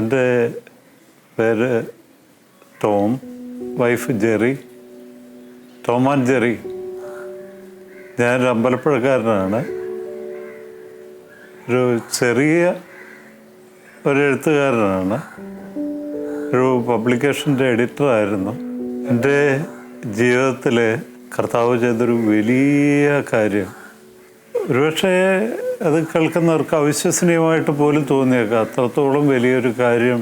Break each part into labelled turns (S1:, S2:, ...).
S1: എൻ്റെ പേര് Tom, wife Jerry, Tom and Jerry. ഞാനൊരു അമ്പലപ്പുഴക്കാരനാണ്. ഒരു ചെറിയ ഒരു എഴുത്തുകാരനാണ്. ഒരു പബ്ലിക്കേഷൻ്റെ എഡിറ്ററായിരുന്നു. എൻ്റെ ജീവിതത്തിൽ കർത്താവ് ചെയ്തൊരു വലിയ കാര്യം, ഒരുപക്ഷെ അത് കേൾക്കുന്നവർക്ക് അവിശ്വസനീയമായിട്ട് പോലും തോന്നിയേക്കാം. അത്രത്തോളം വലിയൊരു കാര്യം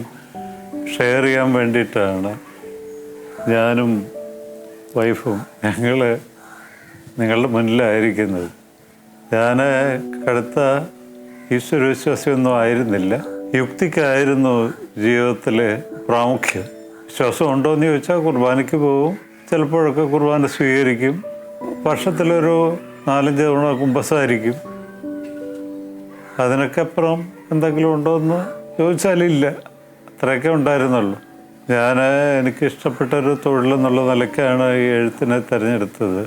S1: ഷെയർ ചെയ്യാൻ വേണ്ടിയിട്ടാണ് ഞാനും വൈഫും ഞങ്ങൾ നിങ്ങളുടെ മുന്നിലായിരിക്കുന്നത്. ഞാൻ കടുത്ത ഈശ്വരവിശ്വാസിയൊന്നും ആയിരുന്നില്ല. യുക്തിക്കായിരുന്നു ജീവിതത്തിലെ പ്രാമുഖ്യം. വിശ്വാസം ഉണ്ടോയെന്ന് ചോദിച്ചാൽ കുർബാനയ്ക്ക് പോകും, ചിലപ്പോഴൊക്കെ കുർബാന സ്വീകരിക്കും, വർഷത്തിലൊരു 4-5 തവണ കുമ്പസാരിക്കും. അതിനൊക്കെ അപ്പുറം എന്തെങ്കിലും ഉണ്ടോയെന്ന് ചോദിച്ചാലില്ല. അത്രയൊക്കെ ഉണ്ടായിരുന്നുള്ളൂ. എനിക്കിഷ്ടപ്പെട്ടൊരു തൊഴിലെന്നുള്ള നിലയ്ക്കാണ് ഈ എഴുത്തിനെ തിരഞ്ഞെടുത്തത്.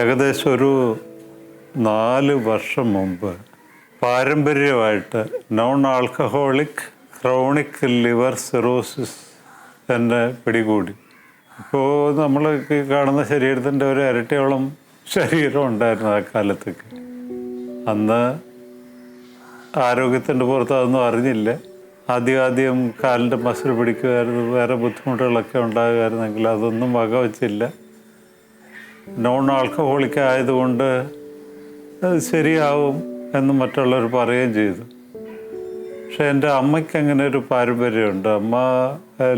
S1: ഏകദേശം ഒരു 4 വർഷം മുമ്പ് പാരമ്പര്യമായിട്ട് non alcoholic chronic liver cirrhosis എന്നെ പിടികൂടി. ഇപ്പോൾ നമ്മൾ കാണുന്ന ശരീരത്തിൻ്റെ ഒരു ഇരട്ടിയോളം ശരീരം ഉണ്ടായിരുന്നു ആ കാലത്തേക്ക്. അന്ന് ആരോഗ്യത്തിൻ്റെ പുറത്ത് അതൊന്നും അറിഞ്ഞില്ല. ആദ്യം കാലിൻ്റെ മസിൽ പിടിക്കുമായിരുന്നു, വേറെ ബുദ്ധിമുട്ടുകളൊക്കെ ഉണ്ടാകുമായിരുന്നെങ്കിൽ അതൊന്നും വകവച്ചില്ല. നോൺ ആൽക്കഹോളിക് ആയതുകൊണ്ട് അത് ശരിയാവും എന്ന് മറ്റുള്ളവർ പറയുകയും ചെയ്തു. പക്ഷെ എൻ്റെ അമ്മയ്ക്ക് അങ്ങനെ ഒരു പാരമ്പര്യമുണ്ട്. അമ്മ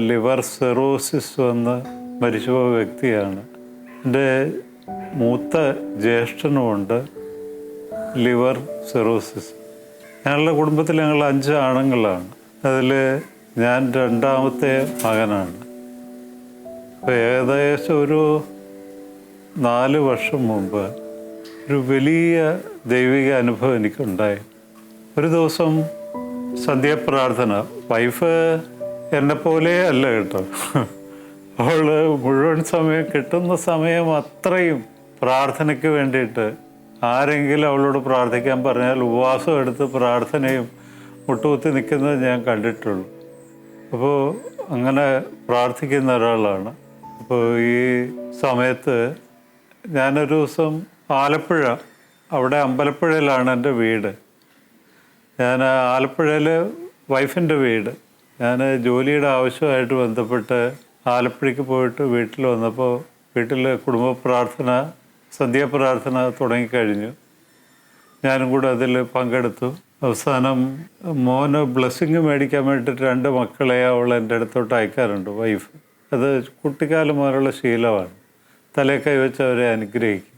S1: ലിവർ സിറോസിസ് വന്ന് മരിച്ചുപോയ വ്യക്തിയാണ്. എൻ്റെ മൂത്ത ജ്യേഷ്ഠനുമുണ്ട് ലിവർ സിറോസിസ്. ഞങ്ങളുടെ കുടുംബത്തിൽ ഞങ്ങൾ 5 ആണുങ്ങളാണ്. അതിൽ ഞാൻ 2ാമത്തെ മകനാണ്. അപ്പോൾ ഏകദേശം ഒരു 4 വർഷം മുമ്പ് ഒരു വലിയ ദൈവിക അനുഭവം എനിക്കുണ്ടായി. ഒരു ദിവസം സന്ധ്യാപ്രാർത്ഥന. വൈഫ് എന്നെപ്പോലെ അല്ല കേട്ടോ. അവൾ മുഴുവൻ സമയം കിട്ടുന്ന സമയം അത്രയും പ്രാർത്ഥനയ്ക്ക് വേണ്ടിയിട്ട്, ആരെങ്കിലും അവളോട് പ്രാർത്ഥിക്കാൻ പറഞ്ഞാൽ ഉപവാസം എടുത്ത് പ്രാർത്ഥനയും മുട്ടുകുത്തി നിൽക്കുന്നത് ഞാൻ കണ്ടിട്ടുള്ളൂ. അപ്പോൾ അങ്ങനെ പ്രാർത്ഥിക്കുന്ന ഒരാളാണ്. അപ്പോൾ ഈ സമയത്ത് ഞാനൊരു ദിവസം ആലപ്പുഴ, അവിടെ അമ്പലപ്പുഴയിലാണ് എൻ്റെ വീട്. ഞാൻ ആലപ്പുഴയിൽ വൈഫിൻ്റെ വീട്. ഞാൻ ജോലിയുടെ ആവശ്യമായിട്ട് ബന്ധപ്പെട്ട് ആലപ്പുഴയ്ക്ക് പോയിട്ട് വീട്ടിൽ വന്നപ്പോൾ വീട്ടിൽ കുടുംബ പ്രാർത്ഥന, സന്ധ്യാപ്രാർത്ഥന തുടങ്ങിക്കഴിഞ്ഞു. ഞാനും കൂടെ അതിൽ പങ്കെടുത്തു. അവസാനം മോന് ബ്ലെസ്സിങ് മേടിക്കാൻ വേണ്ടിയിട്ട് 2 മക്കളെ അവൾ എൻ്റെ അടുത്തോട്ട് അയക്കാറുണ്ട് വൈഫ്. അത് കുട്ടിക്കാലം മുതലുള്ള ശീലമാണ്. തലേ കൈവച്ച് അവരെ അനുഗ്രഹിക്കും.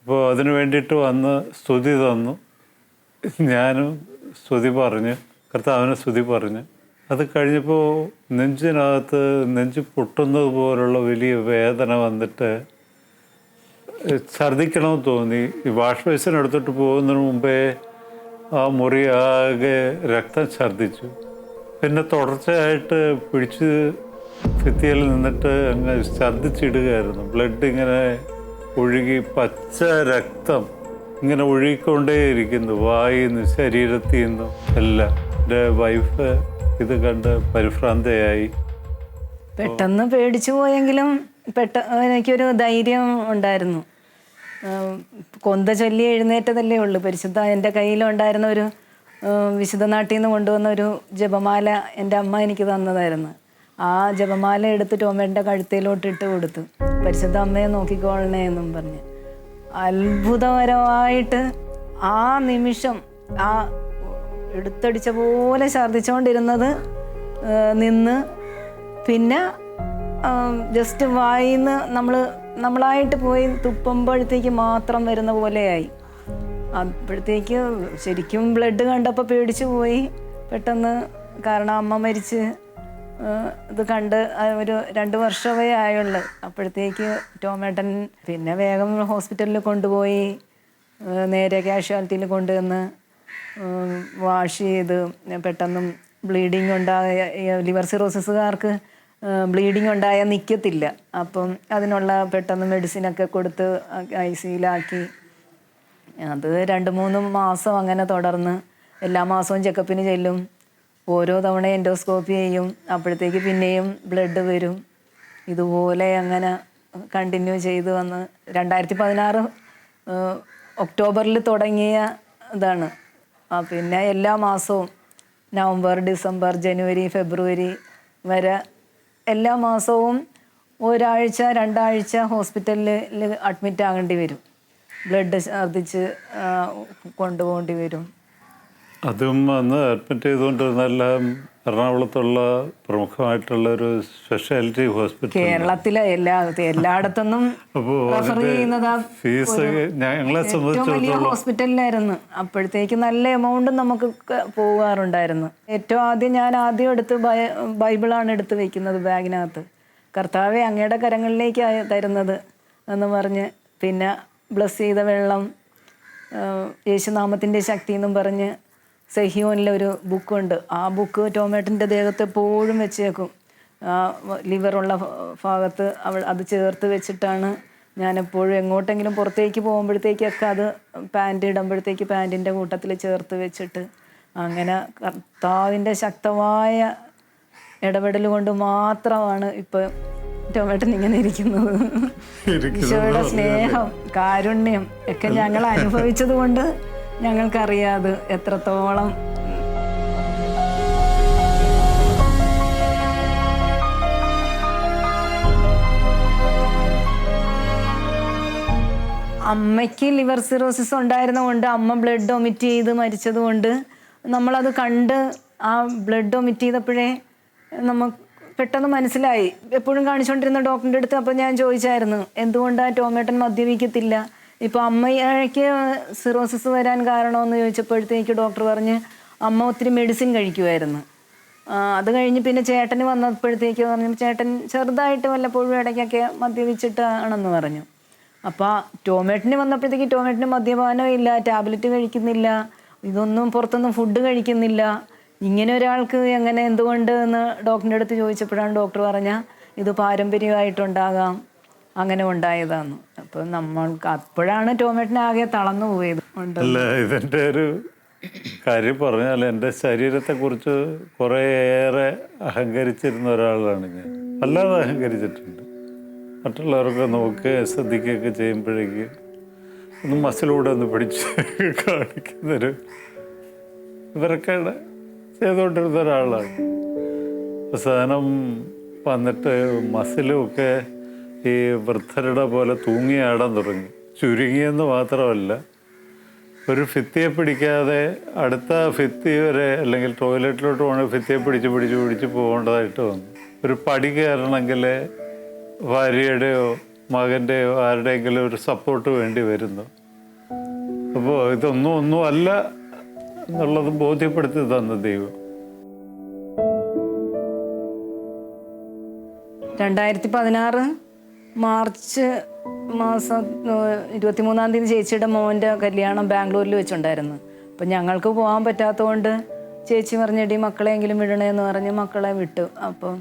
S1: അപ്പോൾ അതിന് വേണ്ടിയിട്ട് വന്ന് സ്തുതി തന്നു. ഞാനും സ്തുതി പറഞ്ഞ്, കർത്താവിനെ സ്തുതി പറഞ്ഞ്. അത് കഴിഞ്ഞപ്പോൾ നെഞ്ചിനകത്ത് നെഞ്ച് പൊട്ടുന്നത് പോലുള്ള വലിയ വേദന വന്നിട്ട് ഛർദ്ദിക്കണമെന്ന് തോന്നി. ഈ വാഷ് ബേസിൻ എടുത്തിട്ട് പോകുന്നതിന് മുമ്പേ ആ മുറി ആകെ രക്തം ഛർദ്ദിച്ചു. പിന്നെ തുടർച്ചയായിട്ട് പിടിച്ച് ഭിത്തിയിൽ നിന്നിട്ട് അങ്ങ് ഛർദ്ദിച്ചിടുകയായിരുന്നു. ബ്ലഡ് ഇങ്ങനെ ഒഴുകി, പച്ച രക്തം ഇങ്ങനെ ഒഴുകിക്കൊണ്ടേയിരിക്കുന്നു, വായിൽ നിന്ന് ശരീരത്തിൽ നിന്നും എല്ലാം. എൻ്റെ വൈഫ് ഇത് കണ്ട് പരിഭ്രാന്തയായി.
S2: പെട്ടെന്ന് പേടിച്ചു പോയെങ്കിലും എനിക്കൊരു ധൈര്യം ഉണ്ടായിരുന്നു. കൊന്ത ചൊല്ലി എഴുന്നേറ്റതല്ലേ ഉള്ളൂ. പരിശുദ്ധ എൻ്റെ കയ്യിലുണ്ടായിരുന്ന ഒരു വിശുദ്ധ നാട്ടിൽ നിന്ന് കൊണ്ടുവന്ന ഒരു ജപമാല എൻ്റെ അമ്മ എനിക്ക് തന്നതായിരുന്നു. ആ ജപമാല എടുത്ത് ടോമേൻ്റെ കഴുത്തിലോട്ട് ഇട്ട് കൊടുത്തു. പരിശുദ്ധ അമ്മയെ നോക്കിക്കോളണേ എന്നും പറഞ്ഞ്. അത്ഭുതകരമായിട്ട് ആ നിമിഷം ആ എടുത്തടിച്ച പോലെ ഛർദ്ദിച്ചുകൊണ്ടിരുന്നത് നിന്ന്, പിന്നെ ജസ്റ്റ് വായിന്ന് നമ്മളായിട്ട് പോയി തുപ്പുമ്പോഴത്തേക്ക് മാത്രം വരുന്ന പോലെയായി. അപ്പോഴത്തേക്ക് ശരിക്കും ബ്ലഡ് കണ്ടപ്പോൾ പേടിച്ചു പോയി പെട്ടെന്ന്. കാരണം അമ്മ മരിച്ച് ഇത് കണ്ട് ഒരു 2 വർഷമേ ആയുള്ളൂ. അപ്പോഴത്തേക്ക് ടോമേട്ടൻ പിന്നെ വേഗം ഹോസ്പിറ്റലിൽ കൊണ്ടുപോയി, നേരെ കാഷ്വാലിറ്റിയിൽ കൊണ്ടുവന്ന് വാഷ് ചെയ്ത്. പെട്ടെന്നും ബ്ലീഡിങ് ഉണ്ടായ ലിവർ സിറോസിസുകാർക്ക് ബ്ലീഡിങ് ഉണ്ടായാൽ നിൽക്കത്തില്ല. അപ്പം അതിനുള്ള പെട്ടെന്ന് മെഡിസിനൊക്കെ കൊടുത്ത് ICUലാക്കി. അത് 2-3 മാസം അങ്ങനെ തുടർന്ന് എല്ലാ മാസവും ചെക്കപ്പിന് ചെല്ലും. ഓരോ തവണ എൻഡോസ്കോപ്പി ചെയ്യും, അപ്പോഴത്തേക്ക് പിന്നെയും ബ്ലഡ് വരും. ഇതുപോലെ അങ്ങനെ കണ്ടിന്യൂ ചെയ്ത് വന്ന് 2016 ഒക്ടോബറിൽ തുടങ്ങിയ ഇതാണ്. പിന്നെ എല്ലാ മാസവും നവംബർ, ഡിസംബർ, ജനുവരി, ഫെബ്രുവരി വരെ എല്ലാ മാസവും ഒരാഴ്ച 2 ആഴ്ച ഹോസ്പിറ്റലിൽ അഡ്മിറ്റ് ആകേണ്ടി വരും. ബ്ലഡ് ഛർദ്ദിച്ച് കൊണ്ടുപോകേണ്ടി വരും.
S1: അതും അന്ന് അഡ്മിറ്റ് ചെയ്തുകൊണ്ടിരുന്നല്ല എറണാകുളത്തുള്ള പ്രമുഖമായിട്ടുള്ള ഒരു സ്പെഷ്യാലിറ്റി ഹോസ്പിറ്റൽ.
S2: കേരളത്തിലെ എല്ലായിടത്തൊന്നും റെഫർ ചെയ്യുന്നത്
S1: ഫീസ് ഞങ്ങളെ
S2: ഏറ്റവും വലിയ ഹോസ്പിറ്റലിലായിരുന്നു. അപ്പോഴത്തേക്ക് നല്ല എമൗണ്ട് നമുക്ക് പോകാറുണ്ടായിരുന്നു. ഏറ്റവും ആദ്യം ഞാൻ എടുത്ത് ബൈബിളാണ് എടുത്ത് വെക്കുന്നത് ബാഗിനകത്ത്. കർത്താവെ അങ്ങയുടെ കരങ്ങളിലേക്ക് തരുന്നത് എന്ന് പറഞ്ഞ്, പിന്നെ ബ്ലസ് ചെയ്ത വെള്ളം, യേശുനാമത്തിൻ്റെ ശക്തി എന്നും പറഞ്ഞ് സെഹിയോനിലൊരു ബുക്കുണ്ട്. ആ ബുക്ക് ടോമേട്ടൻ്റെ ദേഹത്ത് എപ്പോഴും വെച്ചേക്കും. ലിവറുള്ള ഭാഗത്ത് അത് ചേർത്ത് വെച്ചിട്ടാണ് ഞാനെപ്പോഴും എങ്ങോട്ടെങ്കിലും പുറത്തേക്ക് പോകുമ്പോഴത്തേക്കൊക്കെ അത് പാൻറ് ഇടുമ്പോഴത്തേക്ക് പാൻറ്റിൻ്റെ കൂട്ടത്തിൽ ചേർത്ത് വെച്ചിട്ട്, അങ്ങനെ കർത്താവിൻ്റെ ശക്തമായ ഇടപെടൽ കൊണ്ട് മാത്രമാണ് ഇപ്പം ടോമേട്ടൻ ഇങ്ങനെ ഇരിക്കുന്നത്. ഈശോയുടെ സ്നേഹം, കാരുണ്യം ഒക്കെ ഞങ്ങൾ അനുഭവിച്ചത് കൊണ്ട് ഞങ്ങൾക്കറിയാത് എത്രത്തോളം. അമ്മയ്ക്ക് ലിവർ സിറോസിസ് ഉണ്ടായിരുന്നതുകൊണ്ട്, അമ്മ ബ്ലഡ് ഒമിറ്റ് ചെയ്ത് മരിച്ചത് കൊണ്ട് നമ്മളത് കണ്ട് ആ ബ്ലഡ് ഒമിറ്റ് ചെയ്തപ്പോഴേ നമുക്ക് പെട്ടെന്ന് മനസ്സിലായി. എപ്പോഴും കാണിച്ചുകൊണ്ടിരുന്ന ഡോക്ടറിൻ്റെ അടുത്ത് അപ്പോൾ ഞാൻ ചോദിച്ചായിരുന്നു, എന്തുകൊണ്ടാണ് ടോമേട്ടൻ മദ്യപിക്കത്തില്ല? ഇപ്പോൾ അമ്മയ്ക്ക് സിറോസിസ് വരാൻ കാരണമെന്ന് ചോദിച്ചപ്പോഴത്തേക്ക് ഡോക്ടർ പറഞ്ഞ് അമ്മ ഒത്തിരി മെഡിസിൻ കഴിക്കുമായിരുന്നു. അത് കഴിഞ്ഞ് പിന്നെ ചേട്ടന് വന്നപ്പോഴത്തേക്ക് പറഞ്ഞു, ചേട്ടൻ ചെറുതായിട്ട് വല്ലപ്പോഴും ഇടയ്ക്കൊക്കെ മദ്യപിച്ചിട്ടാണെന്ന് പറഞ്ഞു. അപ്പോൾ ടോമേട്ടന് വന്നപ്പോഴത്തേക്ക് ടോമേട്ടന് മദ്യപാനം ഇല്ല, ടാബ്ലറ്റ് കഴിക്കുന്നില്ല, ഇതൊന്നും പുറത്തൊന്നും ഫുഡ് കഴിക്കുന്നില്ല. ഇങ്ങനെ ഒരാൾക്ക് എങ്ങനെ, എന്തുകൊണ്ട് എന്ന് ഡോക്ടറിൻ്റെ അടുത്ത് ചോദിച്ചപ്പോഴാണ് ഡോക്ടർ പറഞ്ഞാൽ ഇത് പാരമ്പര്യമായിട്ടുണ്ടാകാം, അങ്ങനെ ഉണ്ടായതാണ്. അപ്പം നമ്മൾക്ക് അപ്പോഴാണ് ടോമേട്ടനാകെ തളർന്നു പോയത്.
S1: അല്ല, ഇതിൻ്റെ ഒരു കാര്യം പറഞ്ഞാൽ എൻ്റെ ശരീരത്തെക്കുറിച്ച് കുറേയേറെ അഹങ്കരിച്ചിരുന്ന ഒരാളാണ് ഞാൻ. വല്ലാതെ അഹങ്കരിച്ചിട്ടുണ്ട്. മറ്റുള്ളവരൊക്കെ നോക്കുകയും ശ്രദ്ധിക്കുകയൊക്കെ ചെയ്യുമ്പോഴേക്ക് ഒന്ന് മസിലൂടെ ഒന്ന് പിടിച്ച് കാണിക്കുന്നൊരു ഇവരൊക്കെ ചെയ്തുകൊണ്ടിരുന്ന ഒരാളാണ്. അവസാനം വന്നിട്ട് മസിലുമൊക്കെ ഈ വൃദ്ധരുടെ പോലെ തൂങ്ങിയാടാൻ തുടങ്ങി. ചുരുങ്ങിയെന്ന് മാത്രമല്ല, ഒരു ഭിത്തിയെ പിടിക്കാതെ അടുത്ത ഭിത്തി വരെ, അല്ലെങ്കിൽ ടോയ്ലറ്റിലോട്ട് പോകണ ഭിത്തിയെ പിടിച്ച് പോകേണ്ടതായിട്ട് വന്നു. ഒരു പടി കയറണമെങ്കിൽ ഭാര്യയുടെയോ മകൻ്റെയോ ആരുടെയെങ്കിലും ഒരു സപ്പോർട്ട് വേണ്ടി വരുന്നു. അപ്പോൾ ഒന്നും അല്ല എന്നുള്ളത് ബോധ്യപ്പെടുത്തി തന്ന ദൈവം.
S2: 2016 മാർച്ച് മാസം 23-ാം തീയതി ചേച്ചിയുടെ മോൻ്റെ കല്യാണം ബാംഗ്ലൂരിൽ വെച്ചുണ്ടായിരുന്നു. അപ്പം ഞങ്ങൾക്ക് പോകാൻ പറ്റാത്തതുകൊണ്ട് ചേച്ചി പറഞ്ഞിട്ട് മക്കളെങ്കിലും വിടണേന്ന് പറഞ്ഞ് മക്കളെ വിട്ടു. അപ്പം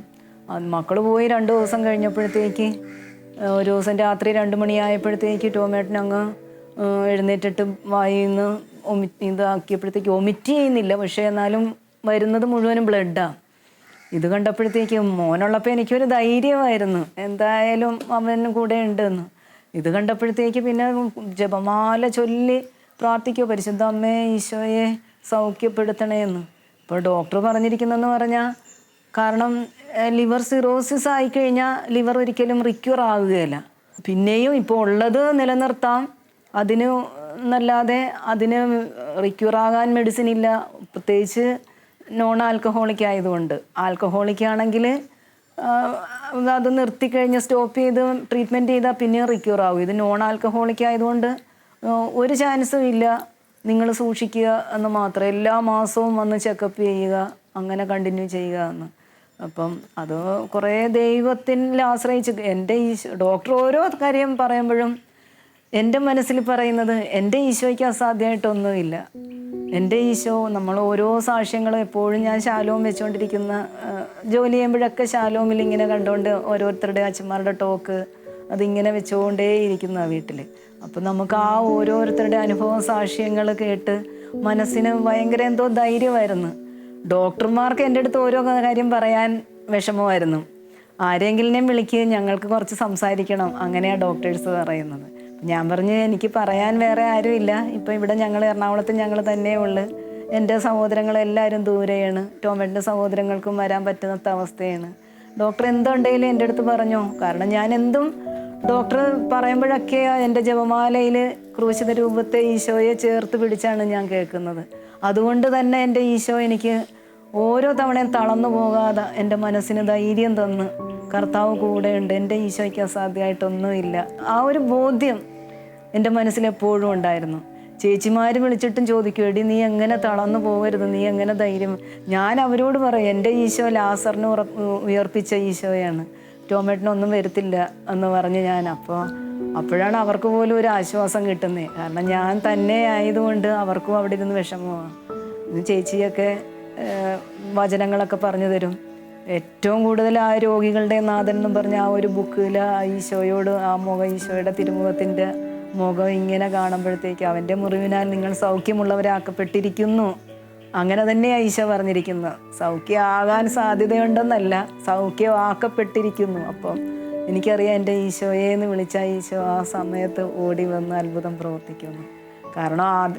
S2: മക്കൾ പോയി 2 ദിവസം കഴിഞ്ഞപ്പോഴത്തേക്ക്, ഒരു ദിവസം രാത്രി 2 മണിയായപ്പോഴത്തേക്ക് ടോമേട്ടനങ്ങ് എഴുന്നേറ്റിട്ട് വായിന്ന് ഇതാക്കിയപ്പോഴത്തേക്ക് ഒമിറ്റ് ചെയ്യുന്നില്ല, പക്ഷേ എന്നാലും വരുന്നത് മുഴുവനും ബ്ലഡാണ്. ഇത് കണ്ടപ്പോഴത്തേക്ക് മോനുള്ളപ്പോൾ എനിക്കൊരു ധൈര്യമായിരുന്നു, എന്തായാലും അവന് കൂടെ ഉണ്ടെന്ന്. ഇത് കണ്ടപ്പോഴത്തേക്ക് പിന്നെ ജപമാല ചൊല്ലി പ്രാർത്ഥിക്കുമോ, പരിശുദ്ധ അമ്മേ ഈശോയെ സൗഖ്യപ്പെടുത്തണേന്ന്. ഇപ്പോൾ ഡോക്ടർ പറഞ്ഞിരിക്കുന്നതെന്ന് പറഞ്ഞാൽ, കാരണം ലിവർ സിറോസിസ് ആയിക്കഴിഞ്ഞാൽ ലിവർ ഒരിക്കലും റിക്യൂർ ആവുകയില്ല. പിന്നെയും ഇപ്പോൾ ഉള്ളത് നിലനിർത്താം, അതിന് എന്നല്ലാതെ അതിന് റിക്യൂർ ആകാൻ മെഡിസിൻ ഇല്ല, പ്രത്യേകിച്ച് നോൺ ആൽക്കഹോളിക് ആയതുകൊണ്ട്. ആൽക്കഹോളിക് ആണെങ്കിൽ അത് നിർത്തിക്കഴിഞ്ഞ് സ്റ്റോപ്പ് ചെയ്ത് ട്രീറ്റ്മെൻറ്റ് ചെയ്താൽ പിന്നെയും റിക്യൂർ ആവും. ഇത് നോൺ ആൽക്കഹോളിക് ആയതുകൊണ്ട് ഒരു ചാൻസും ഇല്ല. നിങ്ങൾ സൂക്ഷിക്കുക എന്ന് മാത്രം, എല്ലാ മാസവും വന്ന് ചെക്കപ്പ് ചെയ്യുക, അങ്ങനെ കണ്ടിന്യൂ ചെയ്യുക എന്ന്. അപ്പം അത് കുറേ ദൈവത്തിൽ ആശ്രയിച്ച് എൻ്റെ ഡോക്ടർ ഓരോ കാര്യം പറയുമ്പോഴും എൻ്റെ മനസ്സിൽ പറയുന്നത്, എൻ്റെ ഈശോയ്ക്ക് അസാധ്യമായിട്ടൊന്നുമില്ല. എൻ്റെ ഈശോ, നമ്മൾ ഓരോ സാക്ഷ്യങ്ങളും എപ്പോഴും ഞാൻ ശാലോം വെച്ചുകൊണ്ടിരിക്കുന്ന, ജോലി ചെയ്യുമ്പോഴൊക്കെ ശാലോമിൽ ഇങ്ങനെ കണ്ടുകൊണ്ട് ഓരോരുത്തരുടെ അച്ഛന്മാരുടെ ടോക്ക് അതിങ്ങനെ വെച്ചുകൊണ്ടേ ഇരിക്കുന്ന വീട്ടിൽ. അപ്പം നമുക്ക് ആ ഓരോരുത്തരുടെ അനുഭവ സാക്ഷ്യങ്ങൾ കേട്ട് മനസ്സിന് ഭയങ്കര എന്തോ ധൈര്യമായിരുന്നു. ഡോക്ടർമാർക്ക് എൻ്റെ അടുത്ത് ഓരോ കാര്യം പറയാൻ വിഷമമായിരുന്നു. ആരെങ്കിലും വിളിക്കുക, ഞങ്ങൾക്ക് കുറച്ച് സംസാരിക്കണം, അങ്ങനെയാണ് ഡോക്ടേഴ്സ് പറയുന്നത്. ഞാൻ പറഞ്ഞു എനിക്ക് പറയാൻ വേറെ ആരുമില്ല, ഇപ്പം ഇവിടെ ഞങ്ങൾ എറണാകുളത്ത് ഞങ്ങൾ തന്നെ ഉള്ളു. എൻ്റെ സഹോദരങ്ങളെല്ലാവരും ദൂരെയാണ്. ടോമേറ്റിൻ്റെ സഹോദരങ്ങൾക്കും വരാൻ പറ്റുന്ന അവസ്ഥയാണ്. ഡോക്ടർ എന്തുണ്ടെങ്കിലും എൻ്റെ അടുത്ത് പറഞ്ഞു. കാരണം ഞാൻ എന്തും ഡോക്ടർ പറയുമ്പോഴൊക്കെ എൻ്റെ ജപമാലയിൽ ക്രൂശിത രൂപത്തെ ഈശോയെ ചേർത്ത് പിടിച്ചാണ് ഞാൻ കേൾക്കുന്നത്. അതുകൊണ്ട് തന്നെ എൻ്റെ ഈശോ എനിക്ക് ഓരോ തവണയും തളർന്നു പോകാതെ എൻ്റെ മനസ്സിന് ധൈര്യം തന്ന് കർത്താവ് കൂടെയുണ്ട്, എൻ്റെ ഈശോയ്ക്ക് അസാധ്യമായിട്ടൊന്നുമില്ല, ആ ഒരു ബോധ്യം എൻ്റെ മനസ്സിലെപ്പോഴും ഉണ്ടായിരുന്നു. ചേച്ചിമാർ വിളിച്ചിട്ടും ചോദിക്കും, എടി നീ എങ്ങനെ തളർന്നു പോകരുത്, നീ എങ്ങനെ ധൈര്യം. ഞാൻ അവരോട് പറയും എൻ്റെ ഈശോ ലാസറിനെ ഉയർപ്പിച്ച ഈശോയാണ്, ടോമേറ്റിനൊന്നും വരത്തില്ല എന്ന് പറഞ്ഞ് ഞാൻ. അപ്പോഴാണ് അവർക്ക് പോലും ഒരു ആശ്വാസം കിട്ടുന്നത്. കാരണം ഞാൻ തന്നെ ആയതുകൊണ്ട് അവർക്കും അവിടെ ഇരുന്ന് വിഷമമാണ്. ചേച്ചിയൊക്കെ വചനങ്ങളൊക്കെ പറഞ്ഞു തരും. ഏറ്റവും കൂടുതൽ ആ രോഗികളുടെ നാഥൻ എന്നും പറഞ്ഞ ആ ഒരു ബുക്കിൽ ആ ഈശോയോട് ആ മുഖം, ഈശോയുടെ തിരുമുഖത്തിൻ്റെ മുഖം ഇങ്ങനെ കാണുമ്പോഴത്തേക്ക് അവൻ്റെ മുറിവിനാൽ നിങ്ങൾ സൗഖ്യമുള്ളവരാക്കപ്പെട്ടിരിക്കുന്നു, അങ്ങനെ തന്നെയാണ് ഈശോ പറഞ്ഞിരിക്കുന്നത്. സൗഖ്യമാകാൻ സാധ്യതയുണ്ടെന്നല്ല, സൗഖ്യമാക്കപ്പെട്ടിരിക്കുന്നു. അപ്പം എനിക്കറിയാം എൻ്റെ ഈശോയെ എന്ന് വിളിച്ചാൽ ഈശോ ആ സമയത്ത് ഓടി വന്ന് അത്ഭുതം പ്രവർത്തിക്കുന്നു. കാരണം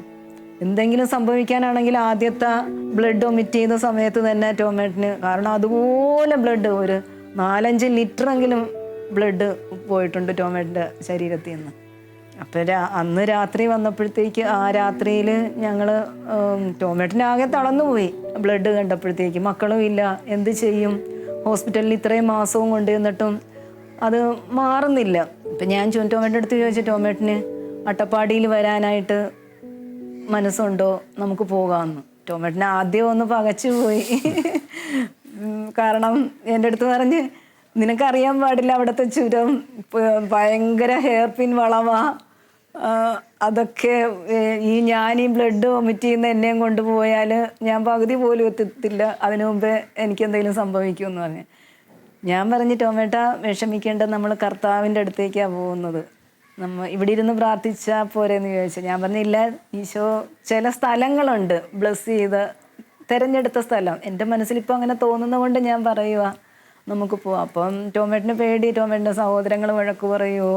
S2: എന്തെങ്കിലും സംഭവിക്കാനാണെങ്കിൽ ആദ്യത്തെ ബ്ലഡ് ഒമിറ്റ് ചെയ്ത സമയത്ത് തന്നെ ടോമേറ്റിന്, കാരണം അതുപോലെ ബ്ലഡ് ഒരു 4-5 ലിറ്ററെങ്കിലും ബ്ലഡ് പോയിട്ടുണ്ട് ടോമേറ്റിൻ്റെ ശരീരത്തിൽ നിന്ന്. അപ്പം അന്ന് രാത്രി വന്നപ്പോഴത്തേക്ക് ആ രാത്രിയിൽ ഞങ്ങൾ ടോമേറ്റിനാകെ തളർന്നുപോയി. ബ്ലഡ് കണ്ടപ്പോഴത്തേക്ക് മക്കളും ഇല്ല, എന്ത് ചെയ്യും, ഹോസ്പിറ്റലിൽ ഇത്രയും മാസവും കൊണ്ടുവന്നിട്ടും അത് മാറുന്നില്ല. ഇപ്പം ഞാൻ ടോമേറ്റിൻ്റെ അടുത്ത് ചോദിച്ചു, ടോമേറ്റിന് അട്ടപ്പാടിയിൽ വരാനായിട്ട് മനസ്സുണ്ടോ, നമുക്ക് പോകാമെന്ന്. ടോമേറ്റിന് ആദ്യം ഒന്ന് പകച്ചു പോയി. കാരണം എൻ്റെ അടുത്ത് പറഞ്ഞ്, നിനക്കറിയാൻ പാടില്ല അവിടുത്തെ ചുരം ഭയങ്കര ഹെയർ പിൻ വളവാ, അതൊക്കെ ഞാൻ ഈ ബ്ലഡ് വൊമിറ്റ് ചെയ്യുന്ന എന്നെയും കൊണ്ടുപോയാൽ ഞാൻ പകുതി പോലും എത്തത്തില്ല, അതിനു മുമ്പേ എനിക്കെന്തെങ്കിലും സംഭവിക്കുമെന്ന് പറഞ്ഞു. ഞാൻ പറഞ്ഞു, ടോമേട്ട വിഷമിക്കേണ്ട, നമ്മൾ കർത്താവിൻ്റെ അടുത്തേക്കാണ് പോകുന്നത്, ഇവിടെ ഇരുന്ന് പ്രാർത്ഥിച്ചാൽ പോരെന്ന് ചോദിച്ചു. ഞാൻ പറഞ്ഞില്ല, ഈശോ ചില സ്ഥലങ്ങളുണ്ട് ബ്ലസ് ചെയ്ത് തിരഞ്ഞെടുത്ത സ്ഥലം, എൻ്റെ മനസ്സിലിപ്പോൾ അങ്ങനെ തോന്നുന്നത് കൊണ്ട് ഞാൻ പറയുക, നമുക്ക് പോവാം. അപ്പം ടോമേറ്റിന് പേടി, ടോമേറ്റിൻ്റെ സഹോദരങ്ങൾ വഴക്ക് പറയുമോ,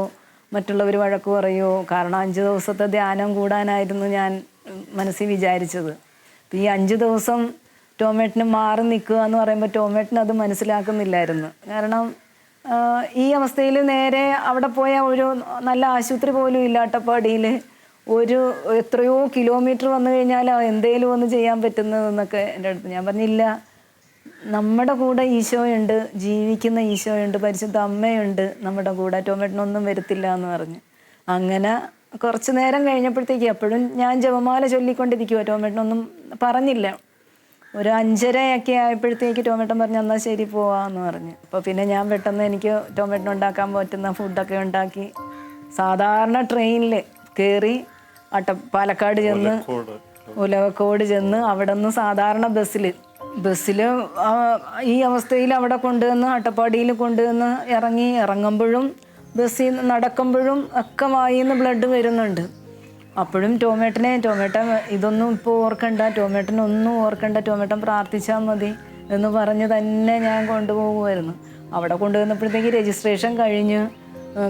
S2: മറ്റുള്ളവർ വഴക്ക് പറയുമോ. കാരണം 5 ദിവസത്തെ ധ്യാനം കൂടാനായിരുന്നു ഞാൻ മനസ്സിൽ വിചാരിച്ചത്. അപ്പം ഈ 5 ദിവസം ടോമേറ്റിന് മാറി നിൽക്കുക എന്ന് പറയുമ്പോൾ ടോമേറ്റിന് അത് മനസ്സിലാക്കുന്നില്ലായിരുന്നു. കാരണം ഈ അവസ്ഥയിൽ നേരെ അവിടെ പോയ ഒരു നല്ല ആശുപത്രി പോലും ഇല്ല അട്ടപ്പാടിയിൽ. എത്രയോ കിലോമീറ്റർ വന്നു കഴിഞ്ഞാൽ എന്തേലും ഒന്ന് ചെയ്യാൻ പറ്റുന്നതെന്നൊക്കെ എൻ്റെ അടുത്ത്. ഞാൻ പറഞ്ഞില്ല, നമ്മുടെ കൂടെ ഈശോയുണ്ട്, ജീവിക്കുന്ന ഈശോയുണ്ട്, പരിശുദ്ധ അമ്മയുണ്ട് നമ്മുടെ കൂടെ, ടോമേറ്റിനൊന്നും വരത്തില്ല എന്ന് പറഞ്ഞു. അങ്ങനെ കുറച്ച് നേരം കഴിഞ്ഞപ്പോഴത്തേക്ക്, എപ്പോഴും ഞാൻ ജപമാല ചൊല്ലിക്കൊണ്ടിരിക്കുമോ, ടോമേറ്റിനൊന്നും പറഞ്ഞില്ല. ഒരു 5:30 ആയപ്പോഴത്തേക്ക് ടോമേറ്റൻ പറഞ്ഞു, എന്നാൽ ശരി പോവാമെന്ന് പറഞ്ഞു. അപ്പോൾ പിന്നെ ഞാൻ പെട്ടെന്ന് എനിക്ക് ടോമേറ്റിന് ഉണ്ടാക്കാൻ പറ്റുന്ന ഫുഡൊക്കെ ഉണ്ടാക്കി സാധാരണ ട്രെയിനിൽ കയറി പാലക്കാട് ചെന്ന് ഉലവക്കോട് ചെന്ന് അവിടെ നിന്ന് സാധാരണ ബസ്സിൽ ഈ അവസ്ഥയിൽ അവിടെ കൊണ്ടുവന്ന് അട്ടപ്പാടിയിൽ കൊണ്ടുവന്ന് ഇറങ്ങുമ്പോഴും ബസ്സിൽ നടക്കുമ്പോഴും ഒക്കെ വായിൽ നിന്ന് ബ്ലഡ് വരുന്നുണ്ട്. അപ്പോഴും ടോമേട്ടൻ ഇതൊന്നും ഇപ്പോൾ ഓർക്കണ്ട, ടോമേട്ടനൊന്നും ഓർക്കണ്ട, ടോമേട്ടൻ പ്രാർത്ഥിച്ചാൽ മതി എന്ന് പറഞ്ഞ് തന്നെ ഞാൻ കൊണ്ടുപോകുമായിരുന്നു. അവിടെ കൊണ്ടുവന്നപ്പോഴത്തേക്ക് രജിസ്ട്രേഷൻ കഴിഞ്ഞ്,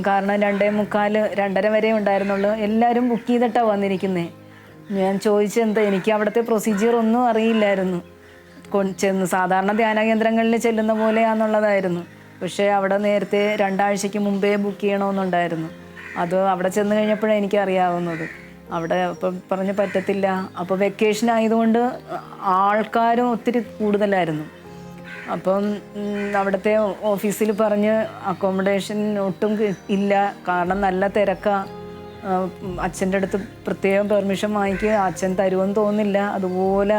S2: കാരണം 2:45, 2:30 വരെ ഉണ്ടായിരുന്നുള്ളൂ. എല്ലാവരും ബുക്ക് ചെയ്തിട്ടാണ് വന്നിരിക്കുന്നത്. ഞാൻ ചോദിച്ചെന്താ, എനിക്ക് അവിടുത്തെ പ്രൊസീജിയർ ഒന്നും അറിയില്ലായിരുന്നു. ചെന്ന് സാധാരണ ധ്യാന കേന്ദ്രങ്ങളിൽ ചെല്ലുന്ന പോലെയാണെന്നുള്ളതായിരുന്നു. പക്ഷേ അവിടെ നേരത്തെ 2 ആഴ്ചയ്ക്ക് മുമ്പേ ബുക്ക് ചെയ്യണമെന്നുണ്ടായിരുന്നു. അത് അവിടെ ചെന്ന് കഴിഞ്ഞപ്പോഴാണ് എനിക്ക് അറിയാവുന്നത്. അവിടെ ഇപ്പം പറഞ്ഞ് പറ്റത്തില്ല. അപ്പോൾ വെക്കേഷൻ ആയതുകൊണ്ട് ആൾക്കാരും ഒത്തിരി കൂടുതലായിരുന്നു. അപ്പം അവിടുത്തെ ഓഫീസിൽ പറഞ്ഞ് അക്കോമഡേഷൻ ഒട്ടും ഇല്ല, കാരണം നല്ല തിരക്കാണ്. അച്ഛൻ്റെ അടുത്ത് പ്രത്യേകം പെർമിഷൻ വാങ്ങിക്കുക, അച്ഛൻ തരുമെന്ന് തോന്നില്ല, അതുപോലെ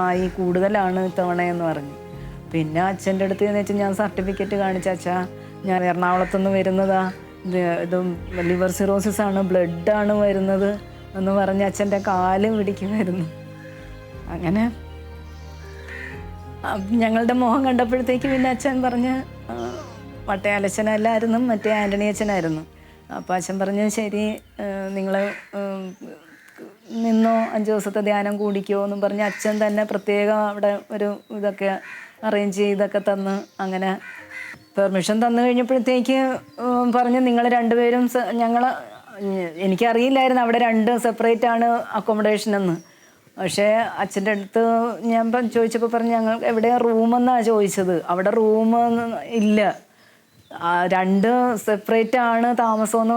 S2: ആയി കൂടുതലാണ് ഇത്തവണയെന്ന് പറഞ്ഞു. പിന്നെ അച്ഛൻ്റെ അടുത്ത് എന്ന് വെച്ചാൽ ഞാൻ സർട്ടിഫിക്കറ്റ് കാണിച്ച, അച്ഛാ ഞാൻ എറണാകുളത്തുനിന്ന് വരുന്നതാ, ഇത് ലിവർ സിറോസിസ് ആണ്, ബ്ലഡാണ് വരുന്നത് എന്ന് പറഞ്ഞ് അച്ഛൻ്റെ കാല് പിടിക്കുമായിരുന്നു. അങ്ങനെ ഞങ്ങളുടെ മുഖം കണ്ടപ്പോഴത്തേക്ക് പിന്നെ അച്ഛൻ പറഞ്ഞ്, വട്ടയാലച്ഛനല്ലായിരുന്നു, മറ്റേ ആൻ്റണി അച്ഛനായിരുന്നു. അപ്പോൾ അച്ഛൻ പറഞ്ഞു, ശരി നിങ്ങൾ നിന്നോ 5 ദിവസത്തെ ധ്യാനം കൂടിക്കോ എന്നും പറഞ്ഞ് അച്ഛൻ തന്നെ പ്രത്യേകം അവിടെ ഒരു ഇതൊക്കെ അറേഞ്ച് ചെയ്തൊക്കെ തന്ന് അങ്ങനെ പെർമിഷൻ തന്നു കഴിഞ്ഞപ്പോഴത്തേക്ക് പറഞ്ഞ് നിങ്ങൾ രണ്ടുപേരും എനിക്കറിയില്ലായിരുന്നു അവിടെ 2 സെപ്പറേറ്റ് ആണ് അക്കോമഡേഷൻ എന്ന്. പക്ഷേ അച്ഛൻ്റെ അടുത്ത് ഞാൻ ചോദിച്ചപ്പോൾ പറഞ്ഞ് ഞങ്ങൾ എവിടെയാണ് റൂമെന്നാണ് ചോദിച്ചത്. അവിടെ റൂം ഇല്ല, 2 സെപ്പറേറ്റ് ആണ് താമസമെന്ന്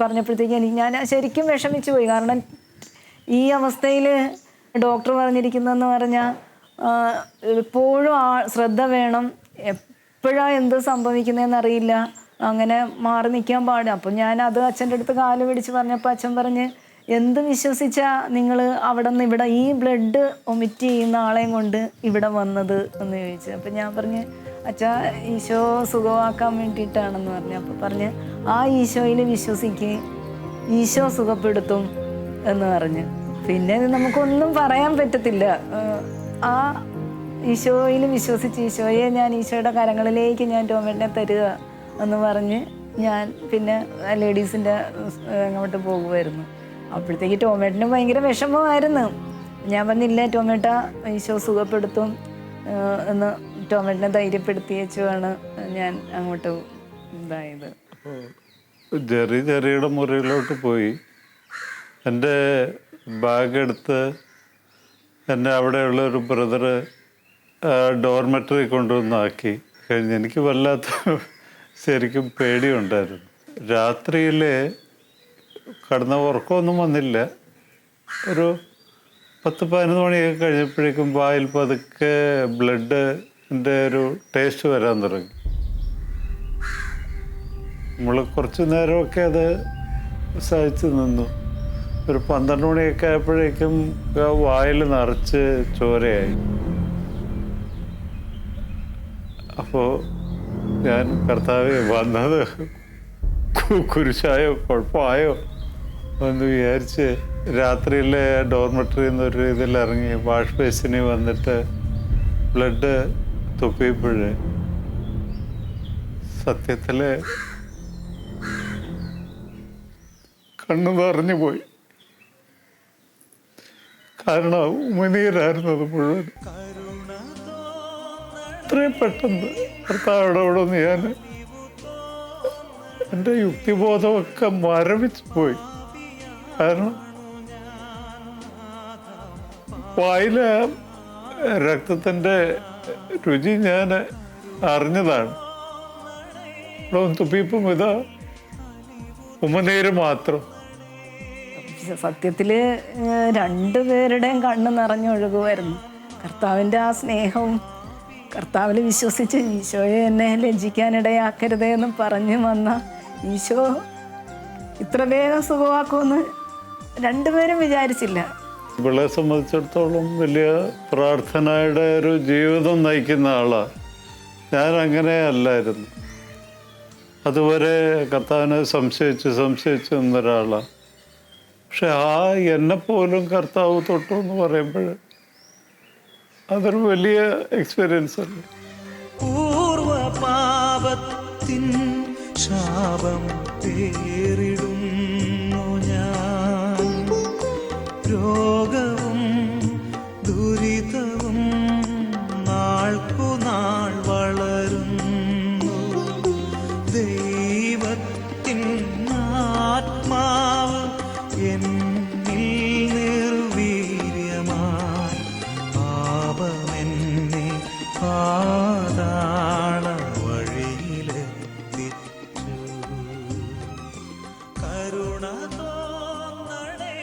S2: പറഞ്ഞപ്പോഴത്തേക്ക് ഞാൻ ശരിക്കും വിഷമിച്ചു പോയി. കാരണം ഈ അവസ്ഥയിൽ ഡോക്ടർ പറഞ്ഞിരിക്കുന്നതെന്ന് പറഞ്ഞാൽ എപ്പോഴും ശ്രദ്ധ വേണം, എപ്പോഴാണ് എന്ത് സംഭവിക്കുന്നതെന്ന് അറിയില്ല, അങ്ങനെ മാറി നിൽക്കാൻ പാടില്ല. അപ്പം ഞാനത് അച്ഛൻ്റെ അടുത്ത് കാല് പിടിച്ച് പറഞ്ഞപ്പോൾ അച്ഛൻ പറഞ്ഞ് എന്ത് വിശ്വസിച്ചാൽ നിങ്ങൾ അവിടെ നിന്ന് ഇവിടെ ഈ ബ്ലഡ് ഒമിറ്റ് ചെയ്യുന്ന ആളെയും കൊണ്ട് ഇവിടെ വന്നത് എന്ന് ചോദിച്ചു. അപ്പം ഞാൻ പറഞ്ഞ് അച്ഛാ ഈശോ സുഖമാക്കാൻ വേണ്ടിയിട്ടാണെന്ന് പറഞ്ഞു. അപ്പോൾ പറഞ്ഞ് ആ ഈശോയിൽ വിശ്വസിക്ക്, ഈശോ സുഖപ്പെടുത്തും എന്ന് പറഞ്ഞ്. പിന്നെ നമുക്കൊന്നും പറയാൻ പറ്റത്തില്ല. ആ ഈശോയിൽ വിശ്വസിച്ച് ഈശോയെ ഞാൻ ഈശോയുടെ കരങ്ങളിലേക്ക് ഞാൻ ടോമേറ്റിനെ തരിക എന്ന് പറഞ്ഞ് ഞാൻ പിന്നെ ലേഡീസിൻ്റെ അങ്ങോട്ട് പോകുമായിരുന്നു. അപ്പോഴത്തേക്ക് ടോമേറ്റിന് ഭയങ്കര വിഷമമായിരുന്നു. ഞാൻ പറഞ്ഞില്ല ടോമേട്ട ഈശോ സുഖപ്പെടുത്തും എന്ന് ടോമേറ്റിനെ ധൈര്യപ്പെടുത്തിയേച്ചുമാണ് ഞാൻ അങ്ങോട്ട് ഇതായത്.
S1: ചെറിയുടെ മുറിയിലോട്ട് പോയി എൻ്റെ ബാഗ് എടുത്ത് എന്നെ അവിടെയുള്ള ഒരു ബ്രദറ് ഡോർമെറ്ററി കൊണ്ടുവന്നാക്കി കഴിഞ്ഞ് എനിക്ക് വല്ലാത്ത ശരിക്കും പേടിയുണ്ടായിരുന്നു. രാത്രിയിൽ കിടന്ന ഉറക്കമൊന്നും വന്നില്ല. ഒരു 10-11 മണിയൊക്കെ കഴിഞ്ഞപ്പോഴേക്കും വായിൽ പതുക്കെ ബ്ലഡിൻ്റെ ഒരു ടേസ്റ്റ് വരാൻ തുടങ്ങി. നമ്മൾ കുറച്ച് നേരമൊക്കെ അത് സഹിച്ച് നിന്നു. ഒരു 12 മണിയൊക്കെ ആയപ്പോഴേക്കും വായിൽ നിറച്ച് ചോരയായി. അപ്പോൾ ഞാൻ കർത്താവേ വന്നത് കുരിശായോ കുഴപ്പമായോ എന്ന് വിചാരിച്ച് രാത്രിയിലെ ഡോർമെറ്ററിയിൽ നിന്ന് ഒരു ഇതിൽ ഇറങ്ങി വാഷ് ബേസിന് വന്നിട്ട് ബ്ലഡ് തുപ്പിയപ്പോഴേ സത്യത്തിൽ കണ്ണു നിറഞ്ഞു പോയി. കാരണം ഉമിനീരായിരുന്നു അത് മുഴുവൻ. ഇത്രയും പെട്ടെന്ന് ഭർത്താവിടെ നിന്ന് ഞാൻ എൻ്റെ യുക്തിബോധമൊക്കെ മരവിച്ചു പോയി. കാരണം വായിലെ രക്തത്തിൻ്റെ രുചി ഞാൻ അറിഞ്ഞതാണ്. ഇവിടെ തുപ്പിയപ്പം ഇതാ ഉമനീര് മാത്രം.
S2: സത്യത്തിൽ 2 പേരുടെയും കണ്ണ് നിറഞ്ഞൊഴുകുമായിരുന്നു. കർത്താവിൻ്റെ ആ സ്നേഹവും കർത്താവിൽ വിശ്വസിച്ച് ഈശോയെ എന്നെ ലജ്ജിക്കാനിടയാക്കരുതേ എന്ന് പറഞ്ഞു വന്ന ഈശോ ഇത്ര വേഗം സുഖമാക്കുമെന്ന് 2 പേരും വിചാരിച്ചില്ല.
S1: ഇവളെ സംബന്ധിച്ചിടത്തോളം വലിയ പ്രാർത്ഥനയുടെ ഒരു ജീവിതം നയിക്കുന്ന ആളാണ്. ഞാൻ അങ്ങനെ അല്ലായിരുന്നു. അതുവരെ കർത്താവിനെ സംശയിച്ച് നിന്നൊരാളാണ്. പക്ഷെ എന്നെപ്പോലും കർത്താവ് തൊട്ടു എന്ന് പറയുമ്പോൾ അതൊരു വലിയ എക്സ്പീരിയൻസ് അല്ലേ.
S3: പൂർവ പാപത്തിൻ ശാപം പേറിടുന്നു ഞാൻ, രോഗവും ദുരിതവും നാൾക്കുനാൾ വളരുന്നു. ദൈവത്തിൻ ആത്മാവ് എന്നിൽ നിർവീര്യമായി പാപമെന്നെ പാതാള വഴിയിലെത്തിച്ചു. കരുണ തോന്നണേ.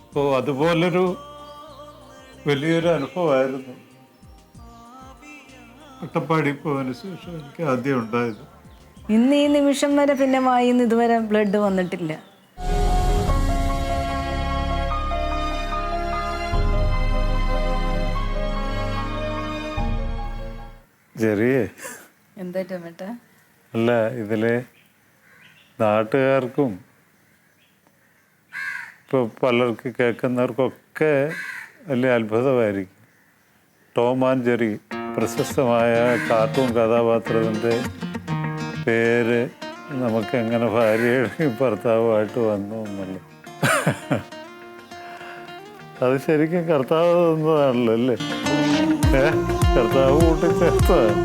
S1: അപ്പോൾ അതുപോലൊരു വലിയൊരു അനുഭവമായിരുന്നു അട്ടപ്പാടി പോയതിന് ശേഷം എനിക്ക് ആദ്യം ഉണ്ടായത്.
S2: ഇന്ന് ഈ നിമിഷം വരെ പിന്നെ വായിന്ന് ഇതുവരെ ബ്ലഡ് വന്നിട്ടില്ല. എന്താ ടൊമേറ്റോ?
S1: അല്ല, ഇതിലെ നാട്ടുകാർക്കും ഇപ്പോൾ പലർക്ക് കേൾക്കുന്നവർക്കൊക്കെ വലിയ അത്ഭുതമായിരിക്കും. ടോം ആൻഡ് ജെറി പ്രശസ്തമായ കാർട്ടൂൺ കഥാപാത്രത്തിൻ്റെ പേര് നമുക്കെങ്ങനെ ഭാര്യയുടെയും ഭർത്താവുമായിട്ട് വന്നു എന്നുള്ളത്. അത് ശരിക്കും കർത്താവ് തന്നതാണല്ലോ അല്ലേ? കർത്താവ് കൂട്ടിച്ചേർത്തതാണ്.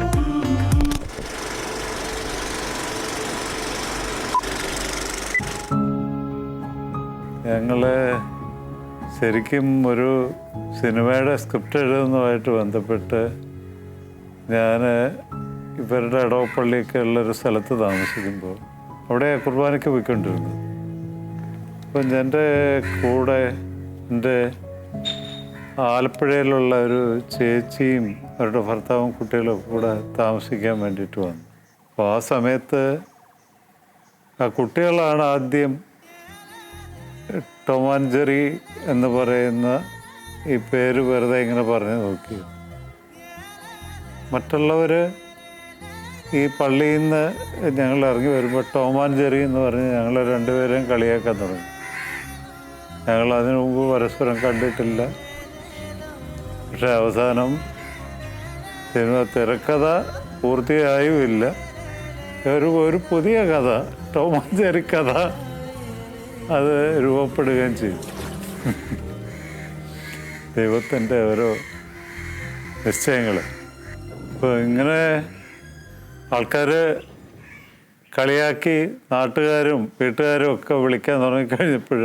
S1: ഞങ്ങള് ശരിക്കും ഒരു സിനിമയുടെ സ്ക്രിപ്റ്റ് എഴുതുന്നതുമായിട്ട് ബന്ധപ്പെട്ട് ഞാൻ ഇവരുടെ ഇടവപ്പള്ളിയൊക്കെ ഉള്ളൊരു സ്ഥലത്ത് താമസിക്കുമ്പോൾ അവിടെ കുർബാനയ്ക്ക് പോയിക്കൊണ്ടിരുന്നു. അപ്പം എൻ്റെ കൂടെ എൻ്റെ ആലപ്പുഴയിലുള്ള ഒരു ചേച്ചിയും അവരുടെ ഭർത്താവും കുട്ടികളും കൂടെ താമസിക്കാൻ വേണ്ടിയിട്ട് വന്നു. അപ്പോൾ ആ സമയത്ത് ആ കുട്ടികളാണ് ആദ്യം ടോം ആൻഡ് ജെറി എന്ന് പറയുന്ന ഈ പേര് വെറുതെ ഇങ്ങനെ പറഞ്ഞു നോക്കി. മറ്റുള്ളവർ ഈ പള്ളിയിൽ നിന്ന് ഞങ്ങൾ ഇറങ്ങി വരുമ്പോൾ ടോം ആൻഡ് ജെറി എന്ന് പറഞ്ഞ് ഞങ്ങൾ രണ്ടുപേരെയും കളിയാക്കാൻ തുടങ്ങി. ഞങ്ങൾ അതിനു മുമ്പ് പരസ്പരം കണ്ടിട്ടില്ല. പക്ഷെ അവസാനം സിനിമ തിരക്കഥ പൂർത്തിയായുമില്ല. ഒരു പുതിയ കഥ, ടോം ആൻഡ് ജെറി കഥ അത് രൂപപ്പെടുകയും ചെയ്തു. ദൈവത്തിൻ്റെ ഓരോ നിശ്ചയങ്ങൾ. ഇപ്പോൾ ഇങ്ങനെ ആൾക്കാർ കളിയാക്കി നാട്ടുകാരും വീട്ടുകാരും ഒക്കെ വിളിക്കാൻ തുടങ്ങിക്കഴിഞ്ഞപ്പോൾ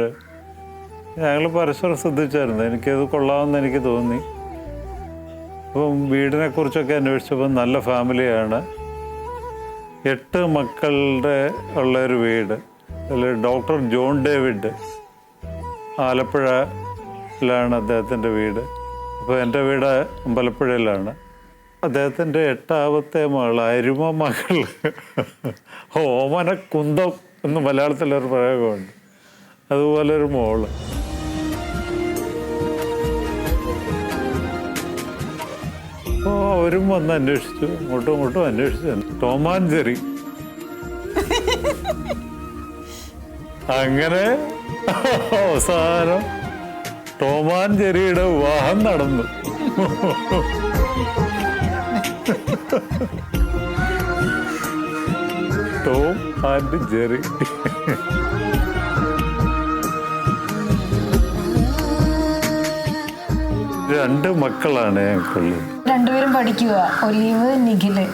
S1: ഞങ്ങൾ പരസ്പരം ശ്രദ്ധിച്ചായിരുന്നു. എനിക്കത് കൊള്ളാമെന്ന് എനിക്ക് തോന്നി. അപ്പം വീടിനെക്കുറിച്ചൊക്കെ അന്വേഷിച്ചപ്പോൾ നല്ല ഫാമിലിയാണ്. 8 മക്കളുടെ ഉള്ളൊരു വീട്. അതിൽ ഡോക്ടർ ജോൺ ഡേവിഡ് ആലപ്പുഴയിലാണ് അദ്ദേഹത്തിൻ്റെ വീട്. അപ്പോൾ എൻ്റെ വീട് അമ്പലപ്പുഴയിലാണ്. അദ്ദേഹത്തിൻ്റെ 8ാമത്തെ മകൾ, അരുമ മകൾ, ഓമന കുന്തം എന്ന് മലയാളത്തിലൊരു പ്രയോഗമുണ്ട്, അതുപോലൊരു മോള്. അപ്പോൾ അവരും വന്ന് അന്വേഷിച്ചു, ഇങ്ങോട്ടും അന്വേഷിച്ചു. Tom and Jerry. അങ്ങനെ അവസാനം ടോം ആൻഡ് ജെറിയുടെ വിവാഹം നടന്നു. Tom and Jerry. 2 മക്കളാണ് ഞങ്ങൾക്കുള്ളത്.
S2: രണ്ടുപേരും പഠിക്കുക, ഒലീവ്, നിഖില്.